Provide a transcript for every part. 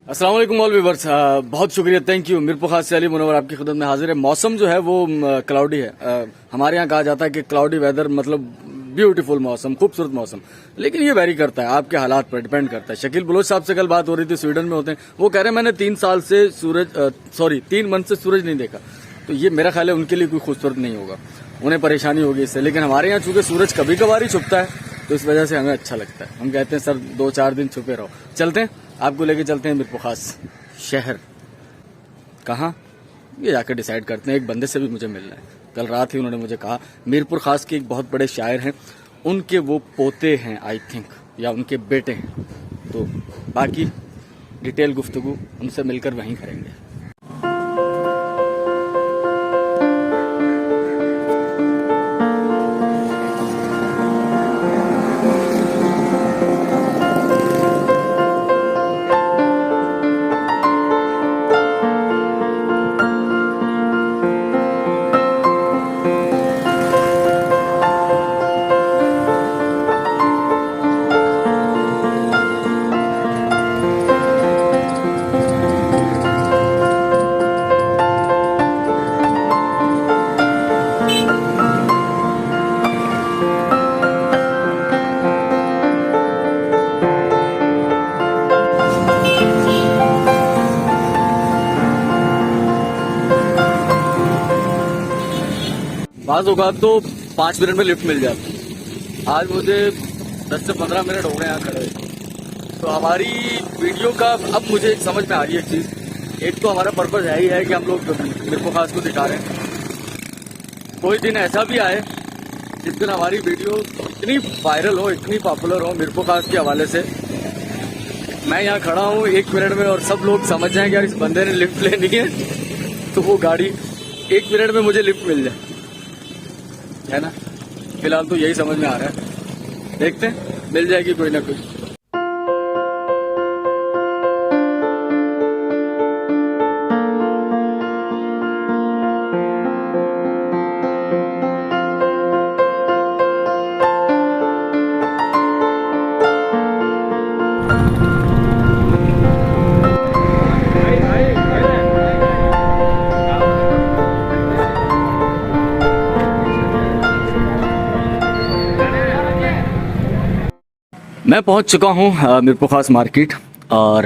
अस्सलाम वालेकुम all viewers, बहुत शुक्रिया, थैंक यू। मीरपुर खास से अली मुनव्वर आपकी खिदमत में हाजिर है। मौसम जो है वो क्लाउडी है। हमारे यहाँ कहा जाता है कि क्लाउडी वेदर मतलब ब्यूटीफुल मौसम, खूबसूरत मौसम, लेकिन ये वेरी करता है, आपके हालात पर डिपेंड करता है। शकील बलोच साहब से कल बात हो रही थी, स्वीडन में होते हैं, वो कह रहे हैं मैंने 3 मंथ से सूरज नहीं देखा। तो ये मेरा ख्याल है उनके लिए कोई खूबसूरत नहीं होगा, उन्हें परेशानी होगी इससे। लेकिन हमारे यहाँ चूंकि सूरज कभी कभार ही छुपता है तो इस वजह से हमें अच्छा लगता है। हम कहते हैं सर 2-4 दिन छुपे रहो। चलते हैं, आपको लेके चलते हैं मीरपुर खास शहर। कहाँ ये जाकर डिसाइड करते हैं। एक बंदे से भी मुझे मिलना है, कल रात ही उन्होंने मुझे कहा मीरपुर खास के एक बहुत बड़े शायर हैं, उनके वो पोते हैं आई थिंक, या उनके बेटे हैं। तो बाकी डिटेल गुफ्तगू उनसे मिलकर वहीं करेंगे। बाज़ औक़ात तो 5 मिनट में लिफ्ट मिल जाती। आज मुझे 10 से 15 मिनट हो गए यहाँ खड़े। तो हमारी वीडियो का अब मुझे समझ में आ रही है एक चीज़। एक तो हमारा पर्पस यही है कि हम लोग मीरपुर खास को दिखा रहे हैं। कोई दिन ऐसा भी आए जिस दिन हमारी वीडियो इतनी वायरल हो, इतनी पॉपुलर हो मीरपुर खास के हवाले से, मैं यहाँ खड़ा हूँ 1 मिनट में और सब लोग समझ जाएं कि यार इस बंदे ने लिफ्ट लेनी है, तो वो गाड़ी 1 मिनट में मुझे लिफ्ट मिल जाए, है ना। फिलहाल तो यही समझ में आ रहा है, देखते हैं मिल जाएगी कोई ना कोई। मैं पहुंच चुका हूं मीरपुर खास मार्केट, और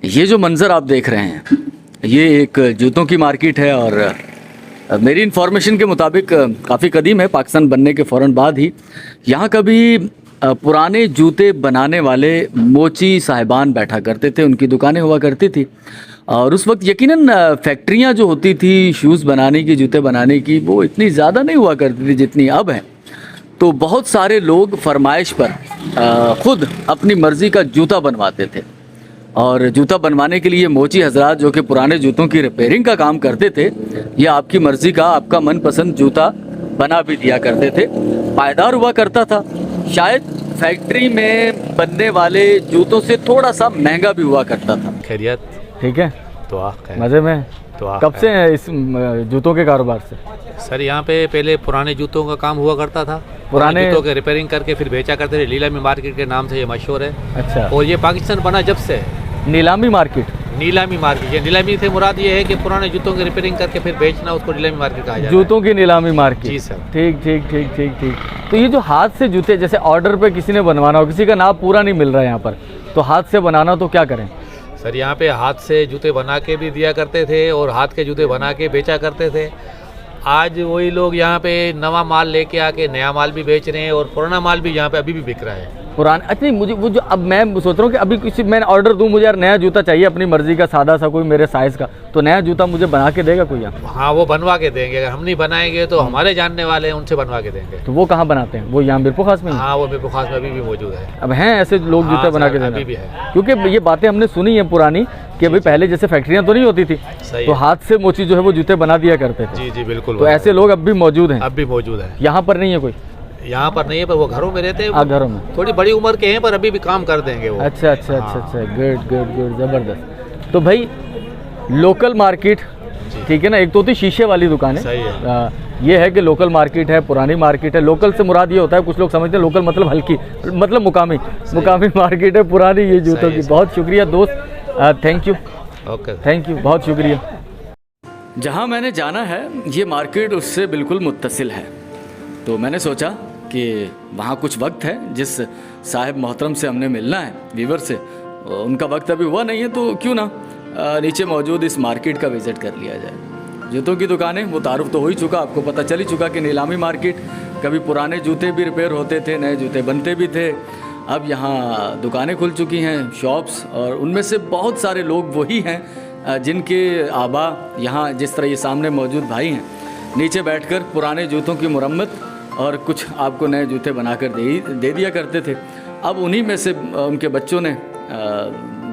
ये जो मंज़र आप देख रहे हैं ये एक जूतों की मार्केट है। और मेरी इन्फॉर्मेशन के मुताबिक काफ़ी कदीम है, पाकिस्तान बनने के फ़ौरन बाद ही यहाँ कभी पुराने जूते बनाने वाले मोची साहिबान बैठा करते थे, उनकी दुकानें हुआ करती थी। और उस वक्त यकीनन फैक्ट्रियाँ जो होती थी शूज़ बनाने की, जूते बनाने की, वो इतनी ज़्यादा नहीं हुआ करती थी जितनी अब हैं। तो बहुत सारे लोग फरमाइश पर ख़ुद अपनी मर्ज़ी का जूता बनवाते थे, और जूता बनवाने के लिए मोची हजरात जो कि पुराने जूतों की रिपेयरिंग का काम करते थे, ये आपकी मर्ज़ी का, आपका मनपसंद जूता बना भी दिया करते थे। पायदार हुआ करता था, शायद फैक्ट्री में बनने वाले जूतों से थोड़ा सा महंगा भी हुआ करता था। खैरियत, ठीक है, तो मज़े में। तो कब से हैं इस जूतों के कारोबार से? सर यहाँ पे पहले पुराने जूतों का काम हुआ करता था, पुराने जूतों के रिपेयरिंग करके फिर बेचा करते थे। नीलामी मार्केट के नाम से ये मशहूर है। अच्छा। और ये पाकिस्तान बना जब से नीलामी मार्केट। नीलामी मार्केट, ये नीलामी से मुराद ये है कि पुराने जूतों की रिपेयरिंग करके फिर बेचना, उसको नीलामी मार्केट कहा जाता है। जूतों की नीलामी मार्केट। जी सर। ठीक ठीक ठीक ठीक ठीक। तो ये जो हाथ से जूते, जैसे ऑर्डर पे किसी ने बनवाना हो, किसी का नाप पूरा नहीं मिल रहा है यहाँ पर, तो हाथ से बनाना, तो क्या करें? सर यहाँ पे हाथ से जूते बना के भी दिया करते थे और हाथ के जूते बना के बेचा करते थे। आज वही लोग यहाँ पे नवा माल लेके आके नया माल भी बेच रहे हैं, और पुराना माल भी यहाँ पे अभी भी बिक रहा है। पुराना, अच्छा नहीं, मुझे वो जो अब मैं सोच रहा हूँ कि अभी किसी मैं ऑर्डर दूँ, मुझे यार नया जूता चाहिए अपनी मर्जी का, सादा सा कोई मेरे साइज़ का, तो नया जूता मुझे बना के देगा कोई यहाँ? हाँ, वो बनवा के देंगे। अगर हम नहीं बनाएंगे तो हमारे जानने वाले हैं, उनसे बनवा के देंगे। तो वो कहाँ बनाते हैं? वो यहाँ मीरपुर खास में? हाँ, वो मीरपुर खास में अभी भी मौजूद है। अब हैं ऐसे लोग जूते बना के अभी भी है, क्योंकि ये बातें हमने सुनी है पुरानी कि अभी पहले जैसे फैक्ट्रियाँ तो नहीं होती थी, तो हाथ से मोची जो है वो जूते बना दिया करते थे। जी जी बिल्कुल। तो ऐसे लोग अब भी मौजूद हैं? अब भी मौजूद है। यहाँ पर नहीं है कोई? यहाँ पर नहीं है, पर वो घरों में रहते हैं। घरों में थोड़ी बड़ी उम्र के हैं, पर अभी भी काम कर देंगे वो। अच्छा अच्छा अच्छा अच्छा, गुड गुड गुड, ज़बरदस्त। तो भाई लोकल मार्केट, ठीक है ना, एक तो होती शीशे वाली दुकान है, सही है। ये है कि लोकल मार्केट है, पुरानी मार्केट है। लोकल से मुराद ये होता है, कुछ लोग समझते हैं लोकल मतलब हल्की, मतलब मुकामी मार्केट है पुरानी, ये जूतों की। बहुत शुक्रिया दोस्त, thank you, okay. Thank you, बहुत शुक्रिया। जहाँ मैंने जाना है ये मार्केट उससे बिल्कुल मुत्तसिल है, तो मैंने सोचा कि वहाँ कुछ वक्त है, जिस साहिब मोहतरम से हमने मिलना है, वीवर से, उनका वक्त अभी हुआ नहीं है, तो क्यों ना नीचे मौजूद इस मार्केट का विज़िट कर लिया जाए। जूतों की दुकानें, वो तारुफ तो हो ही चुका, आपको पता चल ही चुका कि नीलामी मार्केट, कभी पुराने जूते भी रिपेयर होते थे, नए जूते बनते भी थे। अब यहाँ दुकानें खुल चुकी हैं, शॉप्स, और उनमें से बहुत सारे लोग वही हैं जिनके आबा यहाँ, जिस तरह ये सामने मौजूद भाई हैं, नीचे बैठकर पुराने जूतों की मुरम्मत और कुछ आपको नए जूते बनाकर दे दिया करते थे। अब उन्हीं में से उनके बच्चों ने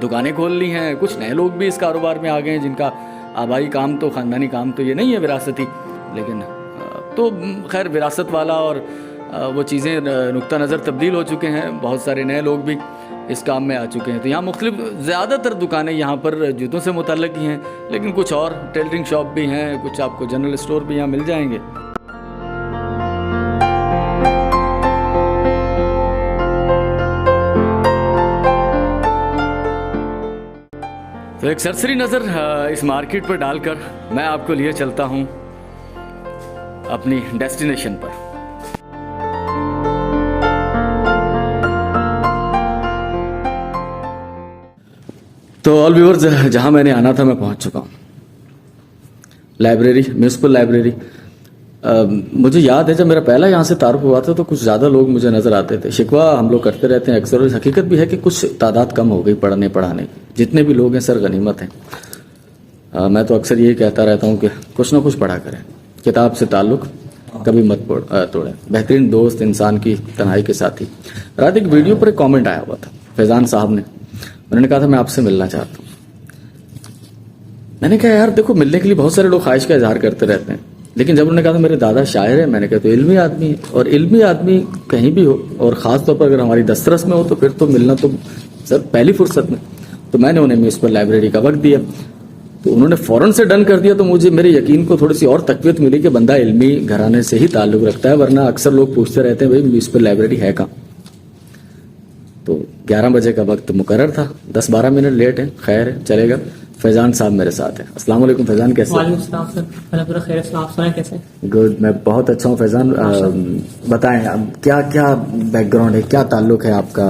दुकानें खोल ली हैं। कुछ नए लोग भी इस कारोबार में आ गए हैं जिनका आबाई काम तो, ख़ानदानी काम तो ये नहीं है विरासती, लेकिन तो खैर विरासत वाला और वो चीज़ें नुक्ता नज़र तब्दील हो चुके हैं। बहुत सारे नए लोग भी इस काम में आ चुके हैं। तो यहाँ मुख्तलिफ ज़्यादातर दुकानें यहाँ पर जूतों से मुतल्लिक़ ही हैं, लेकिन कुछ और टेलरिंग शॉप भी हैं, कुछ आपको जनरल स्टोर भी यहाँ मिल जाएंगे। तो एक सरसरी नज़र इस मार्केट पर डालकर मैं आपको लिए चलता हूँ अपनी डेस्टिनेशन पर। तो ऑल व्यूअर्स, जहाँ मैंने आना था मैं पहुँच चुका हूँ। Library, municipal library. मुझे याद है जब मेरा पहला यहाँ से तारुफ हुआ था तो कुछ ज़्यादा लोग मुझे नज़र आते थे। शिकवा हम लोग करते रहते हैं अक्सर, और हकीकत भी है कि कुछ तादाद कम हो गई पढ़ने पढ़ाने की। जितने भी लोग हैं सर गनीमत हैं। मैं तो अक्सर यही कहता रहता हूँ कि कुछ ना कुछ पढ़ा करें, किताब से ताल्लुक़ कभी मत तोड़ें। बेहतरीन दोस्त इंसान की तन्हाई के साथी। रात एक वीडियो पर एक कॉमेंट आया हुआ था फैज़ान साहब ने, उन्होंने कहा था मैं आपसे मिलना चाहता हूँ। मैंने कहा यार देखो, मिलने के लिए बहुत सारे लोग ख्वाहिश का इजहार करते रहते हैं, लेकिन जब उन्होंने कहा था मेरे दादा शायर है, मैंने कहा तो इल्मी आदमी है, और इल्मी आदमी कहीं भी हो और ख़ास तौर पर अगर हमारी दस्तरस में हो तो फिर तो मिलना तो सर पहली फुर्सत में। तो मैंने उन्हें म्यूनसिपल लाइब्रेरी का वक्त दिया, तो उन्होंने फ़ौरन से डन कर दिया। तो मुझे मेरे यकीन को थोड़ी सी और तक़वियत मिली कि बंदा इल्मी घराने से ही ताल्लुक़ रखता है, वरना अक्सर लोग पूछते रहते हैं भाई म्यूनसिपल लाइब्रेरी है कहाँ। तो 11 बजे का वक्त मुकर्रर था, 10-12 मिनट लेट है, खैर है, चलेगा। फैज़ान साहब मेरे साथ हैं। अस्सलाम वालेकुम फैज़ान, कैसे? वालेकुम सलाम सर, अल्हम्दुलिल्लाह खैर है। आप सुनाएं कैसे? गुड, मैं बहुत अच्छा हूँ फैज़ान। बताएं अब क्या क्या बैकग्राउंड है, क्या ताल्लुक है आपका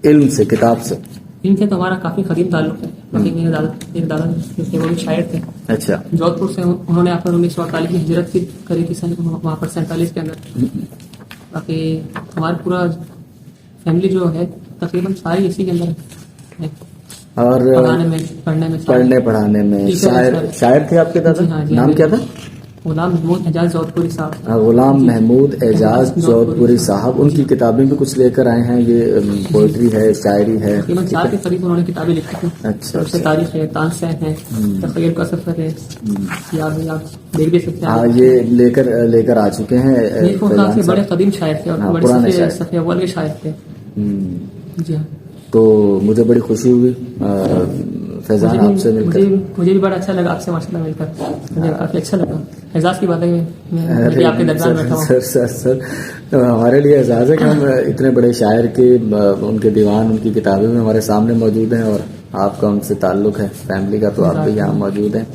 इल्म से, किताब से? इनसे तो हमारा काफी करीब ताल्लुक है। मेरे दादा जो थे वो भी शायर थे। अच्छा। जोधपुर से उन्होंने आकर 1948 में हिजरत की करी थी, वहाँ पर 47 के अंदर। बाकी हमारी पूरा फैमिली जो है तकरीबन सारी इसी के अंदर है। और पढ़ने पढ़ाने में शायर थे आपके दादा? हाँ, नाम क्या था? गुलाम महमूद एजाज जोधपुरी साहब। गुलाम महमूद एजाज जोधपुरी साहब, उनकी किताबें भी कुछ लेकर आए हैं। ये पोइट्री है, शायरी है, तकरीबन 4 के करीब उन्होंने किताबें लिखी थी। अच्छा, उससे तारीख है, तानसे है, तखय्युल का सफर है, याद देख भी सकते हैं। हाँ, ये लेकर आ चुके हैं। मेरे ख्याल से बड़े कदीम शायर थे और बड़े सफ़े अव्वल के शायर थे। जी हाँ। तो मुझे बड़ी खुशी हुई फैज़ान आपसे मिलकर। मुझे भी बड़ा अच्छा लगा आपसे माशाल्लाह मिलकर, मुझे काफी अच्छा लगा। एजाज की बातें मैं आपके दरबार बैठा हूँ। सर तो हमारे लिए एजाज है कि हम इतने बड़े शायर के उनके दीवान, उनकी किताबें में हमारे सामने मौजूद हैं, और आपका उनसे ताल्लुक है फैमिली का, तो आप भी यहाँ मौजूद हैं।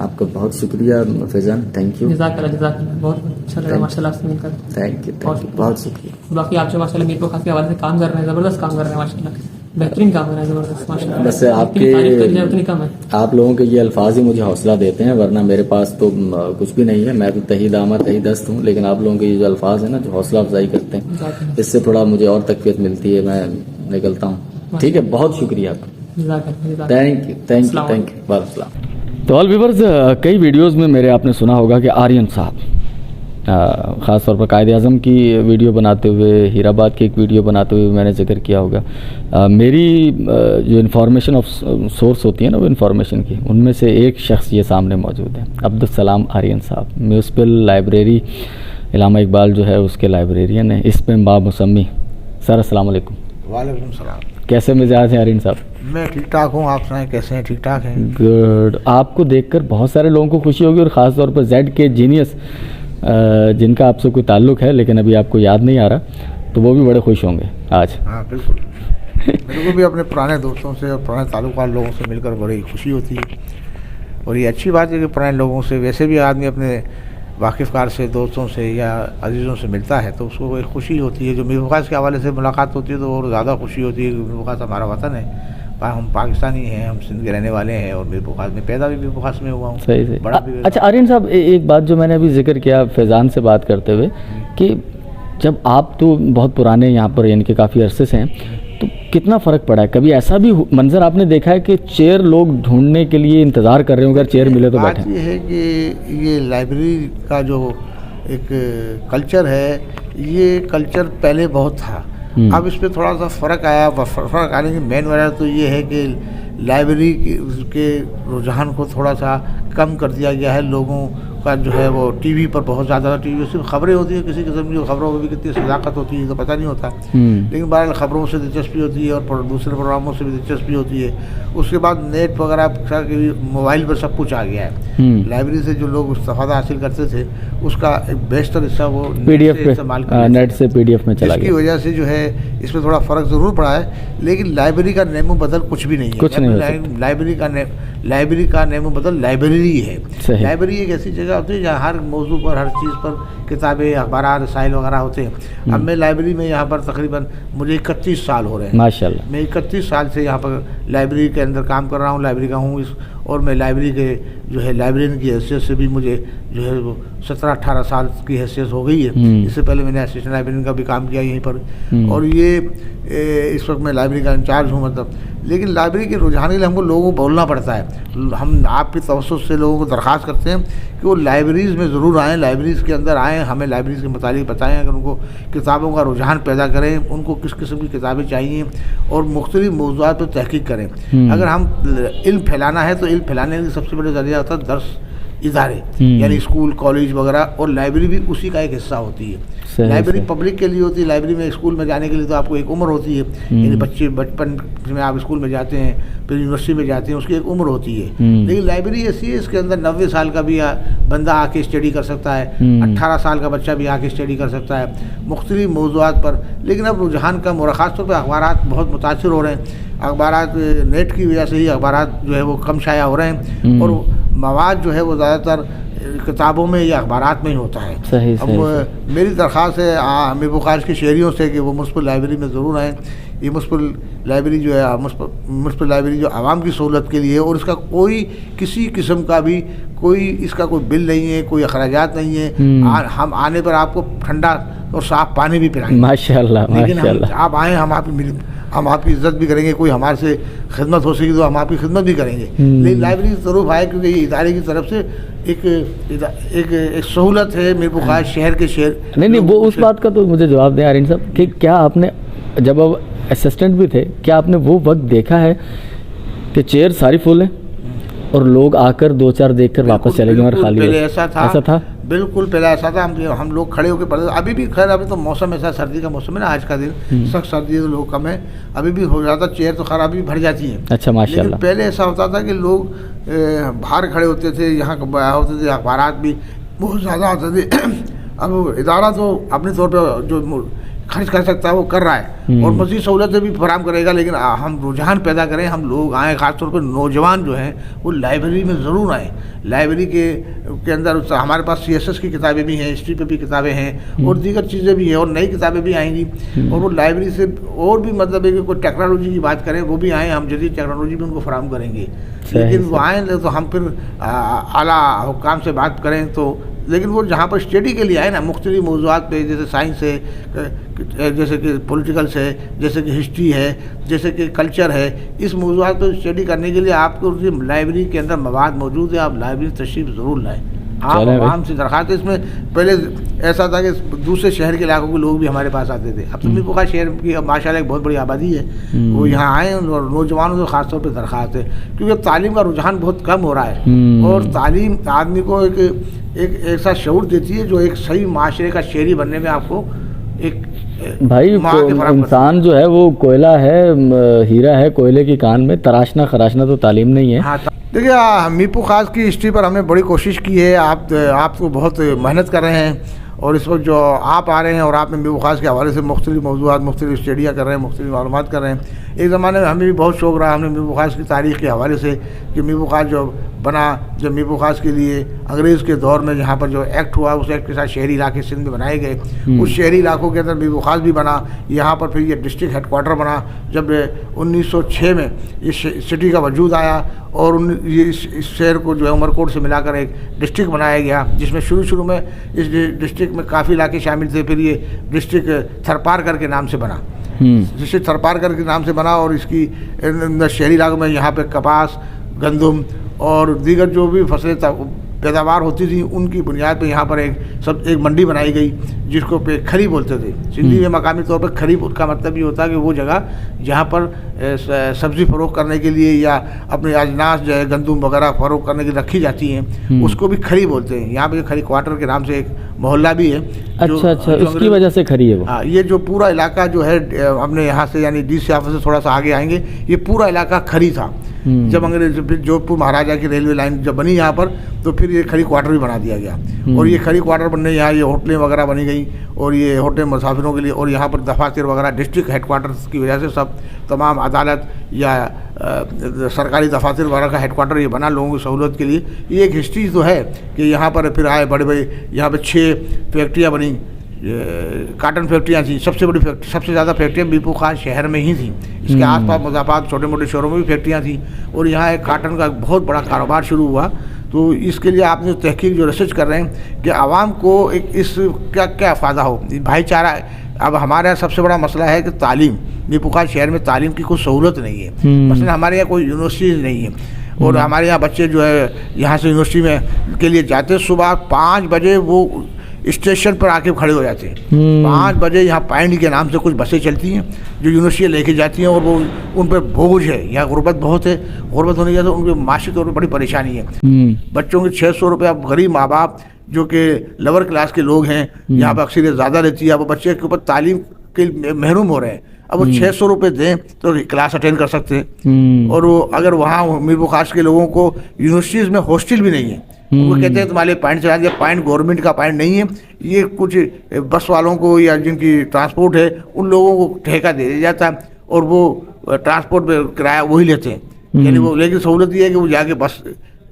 आपका बहुत शुक्रिया फैज़ान, थैंक यू। जज़ाकल्लाह, बहुत अच्छा लगा माशाल्लाह आपसे मिलकर। थैंक यू, बहुत शुक्रिया। बाकी आप जो माशाल्लाह मीर खास के हवाले से काम कर रहे हैं, जबरदस्त काम कर रहे हैं माशाल्लाह, बेहतरीन काम कर रहे हैं, जबरदस्त माशाल्लाह। बस आपके कम है। आप लोगों के ये अल्फाज ही मुझे हौसला देते हैं, वरना मेरे पास तो कुछ भी नहीं है। मैं तो तही दामा तही दस्त हूँ, लेकिन आप लोगों के ये जो अल्फाज है ना, जो हौसला अफजाई करते हैं, इससे थोड़ा मुझे और तक़वियत मिलती है, मैं निकलता हूँ। ठीक है, बहुत शुक्रिया आपका, thank you, thank you, thank you. वालेकुम। तो ऑल व्यूअर्स, कई वीडियोज़ में मेरे आपने सुना होगा कि आर्यन साहब ख़ास तौर पर कायद-ए-आज़म की वीडियो बनाते हुए, हीराबाद की एक वीडियो बनाते हुए मैंने जिक्र किया होगा। मेरी जो इन्फॉर्मेशन ऑफ सोर्स होती है ना, वो इन्फॉर्मेशन की, उनमें से एक शख्स ये सामने मौजूद है, अब्दुल सलाम आर्यन साहब, म्यूनसिपल लाइब्रेरी इलामा इकबाल जो है उसके लाइब्रेरियन है। इस पे बामुसम्मी। सर अस्सलाम वालेकुम। वालेकुम सलाम। कैसे मिजाज हैं आर्यन साहब? मैं ठीक ठाक हूँ, आप सुनाएं कैसे हैं? ठीक ठाक हैं। गुड। आपको देखकर बहुत सारे लोगों को खुशी होगी, और ख़ास तौर पर जेड के जीनियस जिनका आपसे कोई ताल्लुक है लेकिन अभी आपको याद नहीं आ रहा, तो वो भी बड़े खुश होंगे आज। हाँ बिल्कुल। मेरे को भी अपने पुराने दोस्तों से और पुराने ताल्लुकात लोगों से मिलकर बड़ी खुशी होती है। और ये अच्छी बात है कि पुराने लोगों से, वैसे भी आदमी अपने वाकिफ़कार से, दोस्तों से या अजीज़ों से मिलता है तो उसको एक खुशी होती है। जो मीर बुखास के हवाले से मुलाकात होती है तो और ज़्यादा खुशी होती है कि मीर बुखास हमारा वतन है, हम पाकिस्तानी हैं, हम सिंध के रहने वाले हैं और मीर बुखास में पैदा भी मीर बुखास में हुआ हूँ। सही सही। बड़ा भी अच्छा आर्यन साहब, एक बात जो मैंने अभी जिक्र किया फैज़ान से बात करते हुए कि जब आप तो बहुत पुराने यहाँ पर यानी कि काफ़ी अरसे से हैं, तो कितना फ़र्क पड़ा है? कभी ऐसा भी मंज़र आपने देखा है कि चेयर लोग ढूंढने के लिए इंतज़ार कर रहे हो, अगर चेयर मिले तो बात बैठे? ये है कि ये लाइब्रेरी का जो एक कल्चर है, ये कल्चर पहले बहुत था। अब इस पर थोड़ा सा फ़र्क आया। फ़र्क आने की मेन वजह तो ये है कि लाइब्रेरी के रुझान को थोड़ा सा कम कर दिया गया है। लोगों का जो है वो टीवी पर बहुत ज़्यादा, टीवी सिर्फ खबरें होती हैं, किसी किस्म की खबरों में भी कितनी सदाकत होती है तो पता नहीं होता, लेकिन बहरहाल खबरों से दिलचस्पी होती है और दूसरे प्रोग्रामों से भी दिलचस्पी होती है। उसके बाद नेट वगैरह मोबाइल पर सब कुछ आ गया है। लाइब्रेरी से जो लोग इस्तेफादा हासिल करते थे उसका एक बेहतर हिस्सा वो PDF पे इस्तेमाल कर नेट से PDF में चला इसकी गया। वजह से जो है इसमें थोड़ा फ़र्क ज़रूर पड़ा है, लेकिन लाइब्रेरी का नेमो बदल कुछ भी नहीं है। कुछ नहीं हो लाइब्रेरी का नेमो बदल लाइब्रेरी है। सही। लाइब्रेरी एक ऐसी जगह होती है जहाँ हर मौजू पर, हर चीज़ पर किताबें, अखबार, रसाइल वगैरह होते हैं। अब मैं लाइब्रेरी में यहाँ पर तकरीबन मुझे 31 साल हो रहे हैं। माशाल्लाह। मैं 31 साल से यहाँ पर लाइब्रेरी के अंदर काम कर रहा हूँ, लाइब्रेरी का हूँ और मैं लाइब्रेरी के जो है लाइब्रेरियन की हैसियत से भी मुझे जो है वो 17-18 साल की हैसियत हो गई है। इससे पहले मैंने असिस्टेंट लाइब्रेरियन का भी काम किया यहीं पर और ये इस वक्त मैं लाइब्रेरी का इंचार्ज हूँ मतलब। लेकिन लाइब्रेरी के रुझान के लिए हमको लोगों को बोलना पड़ता है। हम आपके तवज्जुह से लोगों को दरख्वास्त करते हैं कि वो लाइब्रेरीज़ में ज़रूर आएँ, लाइब्रेरीज़ के अंदर आएँ, हमें लाइब्रेरीज़ के मुतालिक बताएँ, अगर उनको किताबों का रुझान पैदा करें, उनको किस किस्म की किताबें चाहिए और मुख्तलिफ मौज़ूआत पर तहक़ीक़ करें। अगर हम इल्म फैलाना है तो इल्म फैलाने का सबसे बड़ा ज़रिया होता है दर्स इदारे, यानी स्कूल, कॉलेज वगैरह, और लाइब्रेरी भी उसी का एक हिस्सा होती है। लाइब्रेरी पब्लिक के लिए होती है। लाइब्रेरी में स्कूल में जाने के लिए तो आपको एक उम्र होती है, यानी बच्चे बचपन में आप स्कूल में जाते हैं, फिर यूनिवर्सिटी में जाते हैं, उसकी एक उम्र होती है। लेकिन लाइब्रेरी ऐसी है, इसके अंदर 90 साल का भी बंदा आके स्टडी कर सकता है, 18 साल का बच्चा भी आके स्टडी कर सकता है मुख्तलिफ मौज़ूआत पर। लेकिन अब रुझान कम हो रहा है, ख़ासतौर पर अखबारात बहुत मुतासिर हो रहे हैं। अखबारात नेट की वजह से ही अखबारात जो है वो कम शाया हो रहे हैं और मवाद जो है वो ज़्यादातर किताबों में या अखबारात में ही होता है। सही, अब मेरी दरख्वास्त है मीर बुखास के शहरियों से कि वो मुस्फिल लाइब्रेरी में ज़रूर आएँ। ये मुस्फिल लाइब्रेरी जो है मुस्फिल लाइब्रेरी जो आवाम की सहूलत के लिए है और इसका कोई किसी किस्म का भी इसका कोई बिल नहीं है, कोई अखराजात नहीं है। हम आने पर आपको ठंडा और साफ़ पानी भी पिलाएंगे माशाल्लाह, लेकिन आप आएँ, हम आपकी इज्जत भी करेंगे, कोई हमारे से खिदमत हो सकेगी तो हम आपकी खिदमत भी करेंगे। लेकिन लाइब्रेरी ज़रूर आए क्योंकि ये इदारे की तरफ से एक सहूलत है मीर बुखास शहर के शहर। नहीं वो उस बात का तो मुझे जवाब दें आर्यन साहब कि क्या आपने जब आप असिस्टेंट भी थे, क्या आपने वो वक्त देखा है कि चेयर सारी फुल है और लोग आकर 2-4 देखकर वापस चले गए और खाली? पहले ऐसा था बिल्कुल, पहले ऐसा था। हम लोग खड़े होकर पढ़ते। अभी भी खैर अभी तो मौसम ऐसा, सर्दी का मौसम है ना आज का दिन, सख्त सर्दी है तो लोग कम है, अभी भी हो जाता चेयर तो खराब भी भर जाती है। अच्छा माशाल्लाह। पहले ऐसा होता था कि लोग बाहर खड़े होते थे, यहाँ होते थे, अखबारात भी बहुत ज़्यादा होते थे। अब इदारा तो अपने तौर पर जो खर्च कर सकता है वो कर रहा है और मज़ीद सहूलतें भी फराहम करेगा, लेकिन हम रुझान पैदा करें, हम लोग आएँ, ख़ासतौर पर नौजवान जो हैं वो लाइब्रेरी में ज़रूर आएँ। लाइब्रेरी के अंदर हमारे पास CSS की किताबें भी हैं, हिस्ट्री पे भी किताबें हैं और दीगर चीज़ें भी हैं और नई किताबें भी आएंगी। और वो लाइब्रेरी से और भी मतलब है कि कोई टेक्नोलॉजी की बात करें वो भी आएँ, हम जदीद टेक्नोलॉजी भी उनको फराहम करेंगे। लेकिन वो आएँ तो हम फिर आला हुक्काम से बात करें तो, लेकिन वो जहाँ पर स्टडी के लिए आए ना, मुख्तलिफ मौज़ूआत पे, जैसे साइंस है, जैसे कि पॉलिटिकल्स है, जैसे कि हिस्ट्री है, जैसे कि कल्चर है, इस मौज़ूआत पर स्टडी करने के लिए आपको लाइब्रेरी के अंदर मवाद मौजूद है। आप लाइब्रेरी तशरीफ़ ज़रूर लाएँ। आम से दरख्वास्त है। इसमें पहले ऐसा था कि दूसरे शहर के इलाकों के लोग भी हमारे पास आते थे। अब तो मीर बुखास शहर की माशाल्लाह एक बहुत बड़ी आबादी है, वो यहाँ आए और नौजवानों से ख़ासतौर पर दरख्वास्त है क्योंकि तालीम का रुझान बहुत कम हो रहा है और तालीम आदमी को एक ऐसा शऊर देती है जो एक सही माशरे का शहरी बनने में आपको एक भाई इंसान जो है वो कोयला है, हीरा है कोयले की कान में, तराशना खराशना तो तालीम नहीं है। हाँ, देखिए मीर बुखास की हिस्ट्री पर हमने बड़ी कोशिश की है। आप तो बहुत मेहनत कर रहे हैं और इस वक्त जो आप आ रहे हैं और आपने मीर बुखास के हवाले से मुख्तलिफ मौज़ूआत, मुख्तलिफ स्टडियाँ कर रहे हैं, मुख्तलिफ मालूमात कर रहे हैं, एक ज़माने में हमें भी बहुत शौक़ रहा, हमने मीरपुर खास की तारीख़ के हवाले से कि मीरपुर खास जो बना, जब मीरपुर खास के लिए अंग्रेज़ के दौर में यहाँ पर जो एक्ट हुआ, उस एक्ट के साथ शहरी इलाके सिंध में बनाए गए, उस शहरी इलाकों के अंदर मीरपुर खास भी बना। यहाँ पर फिर ये डिस्ट्रिक्ट हेडक्वार्टर बना जब 1906 में इस सिटी का वजूद आया और ये इस शहर को जो है उमरकोट से मिलाकर एक डिस्ट्रिक्ट बनाया गया, जिसमें शुरू में इस डिस्ट्रिक्ट में काफ़ी इलाके शामिल थे। फिर ये डिस्ट्रिक्ट थरपारकर के नाम से बना, जिससे थरपारकर के नाम से बना और इसकी शहरी इलाकों में यहाँ पे कपास, गंदम और दीगर जो भी फसलें पैदावार होती थी, उनकी बुनियाद पे यहाँ पर एक मंडी बनाई गई जिसको पे खरी बोलते थे। सिंधी में मकामी तौर पर खरी का मतलब ये होता है कि वो जगह जहाँ पर सब्ज़ी फ़रोख्त करने के लिए या अपने अजनास जो है गंदम वगैरह फ़रोख्त करने के लिए रखी जाती हैं, उसको भी खरी बोलते हैं। यहाँ पे खरी क्वार्टर के नाम से एक मोहल्ला भी है। अच्छा, उसकी वजह से खरी है वो। हाँ, ये जो पूरा इलाका जो है हमने यहाँ से यानी DC ऑफिस से थोड़ा सा आगे आएंगे, ये पूरा इलाका खरी था। जब अंग्रेज फिर जोधपुर महाराजा की रेलवे लाइन जब बनी यहाँ पर, तो फिर ये खरी क्वार्टर भी बना दिया गया और ये खरी क्वार्टर बनने यहाँ ये होटलें वगैरह बनी गई और ये होटल मुसाफिरों के लिए, और यहाँ पर दफातर वगैरह डिस्ट्रिक्ट हेडक्वार्टर की वजह से सब तमाम अदालत या सरकारी दफातर वगैरह का हेडक्वार्टर ये बना लोगों की सहूलत के लिए। ये एक हिस्ट्री तो है कि यहाँ पर फिर आए बड़े यहाँ पर 6 फैक्ट्रियाँ बनी, काटन फैक्ट्रियाँ थी। सबसे बड़ी सबसे ज़्यादा फैक्ट्रियाँ मीरपुर खास शहर में ही थी। इसके आसपास मुज़फ़्फ़राबाद छोटे मोटे शहरों में भी फैक्ट्रियाँ थी और यहाँ एक काटन का बहुत बड़ा कारोबार शुरू हुआ। तो इसके लिए आपने तहकीक जो रिसर्च कर रहे हैं कि आवाम को एक इस क्या फ़ायदा हो, भाईचारा। अब हमारे यहाँ सबसे बड़ा मसला है कि तालीम, मीरपुर खास शहर में तालीम की कोई सहूलत नहीं है। मसलन हमारे यहाँ कोई यूनिवर्सिटीज़ नहीं है और हमारे यहाँ बच्चे जो है यहाँ से यूनिवर्सिटी में के लिए जाते, सुबह 5 बजे वो स्टेशन पर आके खड़े हो जाते हैं। 5 बजे यहाँ पाइंड के नाम से कुछ बसें चलती हैं जो यूनिवर्सिटी लेके जाती हैं और वो उन पर बोझ है। यहाँ गुर्बत बहुत है, गुर्बत होने की वजह से उनके माशी तौर पर बड़ी परेशानी है। बच्चों के 600 रुपये गरीब माँ बाप जो कि लोअर क्लास के लोग हैं, यहाँ पर अक्सर ज़्यादा रहती है, वो बच्चे के ऊपर तालीम के महरूम हो रहे हैं। अब वो 600 रुपये दें तो क्लास अटेंड कर सकते हैं और वो अगर वहाँ मीरपुर खास के लोगों को यूनिवर्सिटीज़ में हॉस्टल भी नहीं है, वो कहते हैं तुम्हारे पॉइंट चला दिया। पॉइंट गवर्नमेंट का पॉइंट नहीं है, ये कुछ बस वालों को या जिनकी ट्रांसपोर्ट है उन लोगों को ठेका दे दिया जाता है और वो ट्रांसपोर्ट पे किराया वही लेते हैं। यानी वो, लेकिन सहूलत ये है कि वो जाके बस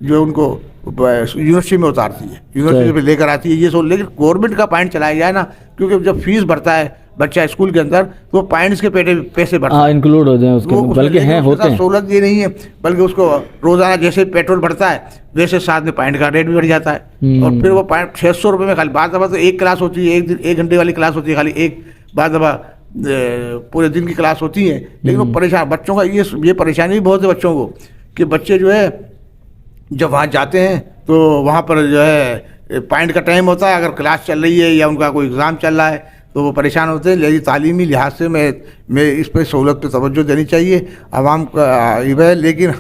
जो उनको यूनिवर्सिटी में उतारती है, यूनिवर्सिटी पे लेकर आती है, ये सब। लेकिन गवर्नमेंट का पॉइंट चलाया जाए ना, क्योंकि जब फीस भरता है बच्चा स्कूल के अंदर तो पॉइंट्स के पैसे बढ़ते हैं, इंक्लूड हो जाए उसके, बल्कि हैं होते हैं। सहूलत ये नहीं है, बल्कि उसको रोजाना जैसे पेट्रोल बढ़ता है वैसे साथ में पॉइंट का रेट भी बढ़ जाता है और फिर वो पॉइंट 600 रुपये में खाली बाद दफा तो एक क्लास होती है, एक घंटे वाली क्लास होती है खाली, एक बाद दफा पूरे दिन की क्लास होती है। लेकिन वो परेशान बच्चों का ये परेशानी भी बहुत है बच्चों को कि बच्चे जो है जब वहाँ जाते हैं तो वहाँ पर जो है पॉइंट का टाइम होता है, अगर क्लास चल रही है या उनका कोई एग्ज़ाम चल रहा है तो वो परेशान होते हैं। लेकिन तालीमी लिहाज से मैं इस पर सहूलत पे तवज्जो देनी चाहिए आवाम का। लेकिन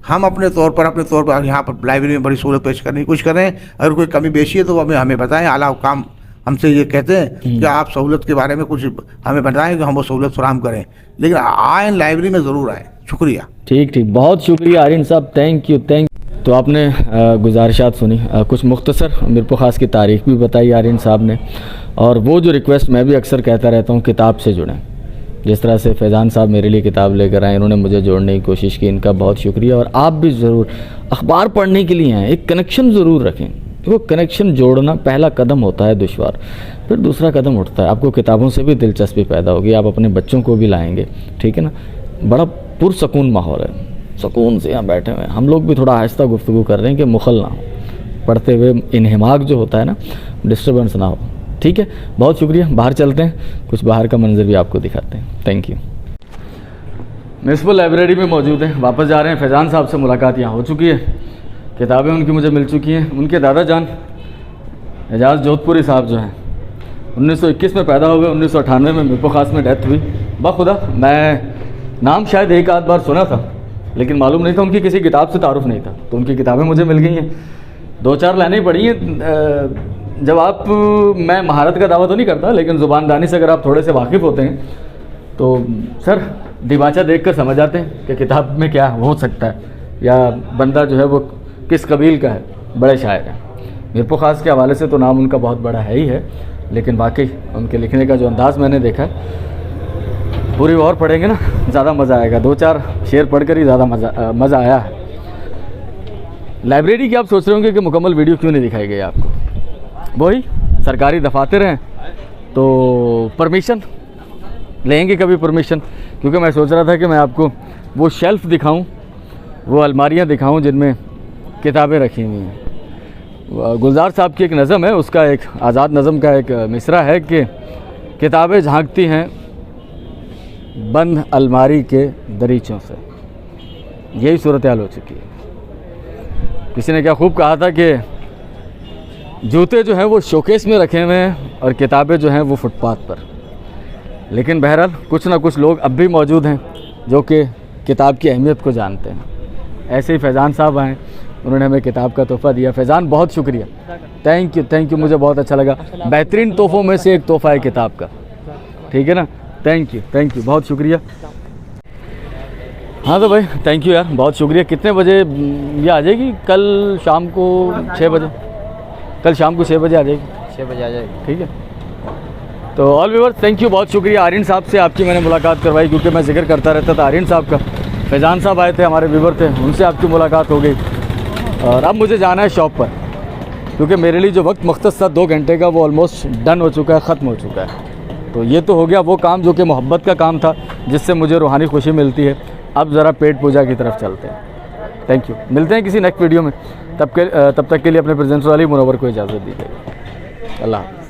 हम अपने तौर पर यहाँ पर लाइब्रेरी में बड़ी सहूलत पेश करने की कोशिश कर रहे हैं। अगर कोई कमी बेशी है तो हमें बताएं। आला हुकाम हमसे ये कहते हैं कि आप सहूलत के बारे में कुछ हमें बताएं कि हम वो सहूलत फराहम करें, लेकिन आए लाइब्रेरी में ज़रूर आए। शुक्रिया। ठीक, बहुत शुक्रिया आर्यन साहब, थैंक यू। तो आपने गुजारिशात सुनी, कुछ मुख्तसर मीरपुर खास की तारीख भी बताई आर्यन साहब ने, और वो जो रिक्वेस्ट मैं भी अक्सर कहता रहता हूँ, किताब से जुड़ें। जिस तरह से फैज़ान साहब मेरे लिए किताब लेकर आए, इन्होंने मुझे जोड़ने की कोशिश की, इनका बहुत शुक्रिया। और आप भी ज़रूर अखबार पढ़ने के लिए हैं, एक कनेक्शन ज़रूर रखें। वो कनेक्शन जोड़ना पहला कदम होता है दुश्वार, फिर दूसरा कदम उठता है। आपको किताबों से भी दिलचस्पी पैदा होगी, आप अपने बच्चों को भी लाएंगे, ठीक है ना। बड़ा पुरसकून माहौल है, सुकून से यहाँ बैठे हुए हैं। हम लोग भी थोड़ा आहिस्ता गुफ्तगू कर रहे हैं कि मुखल ना हो, पढ़ते हुए इन्हिमाक जो होता है ना, डिस्टर्बेंस ना हो। ठीक है, बहुत शुक्रिया। बाहर चलते हैं, कुछ बाहर का मंजर भी आपको दिखाते हैं। Thank you. म्यूनसिपल लाइब्रेरी में मौजूद हैं, वापस जा रहे हैं। फैज़ान साहब से मुलाकात यहाँ हो चुकी है, किताबें उनकी मुझे मिल चुकी हैं। उनके दादा जान एजाज जोधपुरी साहब जो हैं 1921 में पैदा हुए, 1998 में मीरपुर खास में डेथ हुई। बाखुदा मैं नाम शायद एक आध बार सुना था, लेकिन मालूम नहीं था, उनकी किसी किताब से तारुफ नहीं था। तो उनकी किताबें मुझे मिल गई हैं, 2-4 लाइनें पढ़ी हैं। जब आप, मैं महारत का दावा तो नहीं करता, लेकिन ज़ुबानदानी से अगर आप थोड़े से वाकिफ़ होते हैं तो सर दिबाचा देख कर समझ आते हैं कि किताब में क्या हो सकता है या बंदा जो है वो किस कबील का है। बड़े शायर हैं। मीरपुर खास के हवाले से तो नाम उनका बहुत बड़ा है ही है, लेकिन वाकई उनके लिखने का जो अंदाज़ मैंने देखा पूरी और पढ़ेंगे ना ज़्यादा मज़ा आएगा। 2-4 शेर पढ़कर ही ज़्यादा मज़ा आया है। लाइब्रेरी की आप सोच रहे होंगे कि मुकम्मल वीडियो क्यों नहीं दिखाई गई आपको। वही सरकारी दफातर हैं तो परमिशन लेंगे कभी परमिशन, क्योंकि मैं सोच रहा था कि मैं आपको वो शेल्फ़ दिखाऊं, वो अलमारियां दिखाऊं जिनमें किताबें रखी हुई हैं। गुलजार साहब की एक नज़म है, उसका एक आज़ाद नज़म का एक मिसरा है कि किताबें झांकती हैं बंद अलमारी के दरीचों से। यही सूरत हाल हो चुकी है। किसी ने क्या खूब कहा था कि जूते जो हैं वो शोकेस में रखे हुए हैं और किताबें जो हैं वो फुटपाथ पर। लेकिन बहरहाल कुछ ना कुछ लोग अब भी मौजूद हैं जो कि किताब की अहमियत को जानते हैं। ऐसे ही फैज़ान साहब आए, उन्होंने हमें किताब का तोहफ़ा दिया। फैज़ान बहुत शुक्रिया, थैंक यू, मुझे बहुत अच्छा लगा। बेहतरीन तोहफ़ों में से एक तोहफ़ा है किताब का, ठीक है ना। थैंक यू, बहुत शुक्रिया। हाँ तो भाई थैंक यू यार, बहुत शुक्रिया। कितने बजे ये आ जाएगी? कल शाम को 6 बजे, कल शाम को 6 बजे आ जाएगी। 6 बजे आ जाएगी, ठीक है। तो ऑल व्यूअर्स थैंक यू, बहुत शुक्रिया। आर्यन साहब से आपकी मैंने मुलाकात करवाई, क्योंकि मैं जिक्र करता रहता था आर्यन साहब का। फैज़ान साहब आए थे, हमारे व्यूवर थे, उनसे आपकी मुलाकात हो गई। और अब मुझे जाना है शॉप पर, क्योंकि मेरे लिए जो वक्त मुख्तस था 2 घंटे का, वो ऑलमोस्ट डन हो चुका है, ख़त्म हो चुका है। तो ये तो हो गया वो काम जो कि मोहब्बत का काम था, जिससे मुझे रूहानी खुशी मिलती है। अब ज़रा पेट पूजा की तरफ चलते हैं। थैंक यू, मिलते हैं किसी नेक्स्ट वीडियो में। तब तक के लिए अपने प्रेजेंटर वाली मुनव्वर को इजाज़त दीजिएगा। अल्लाह हाफ़िज़।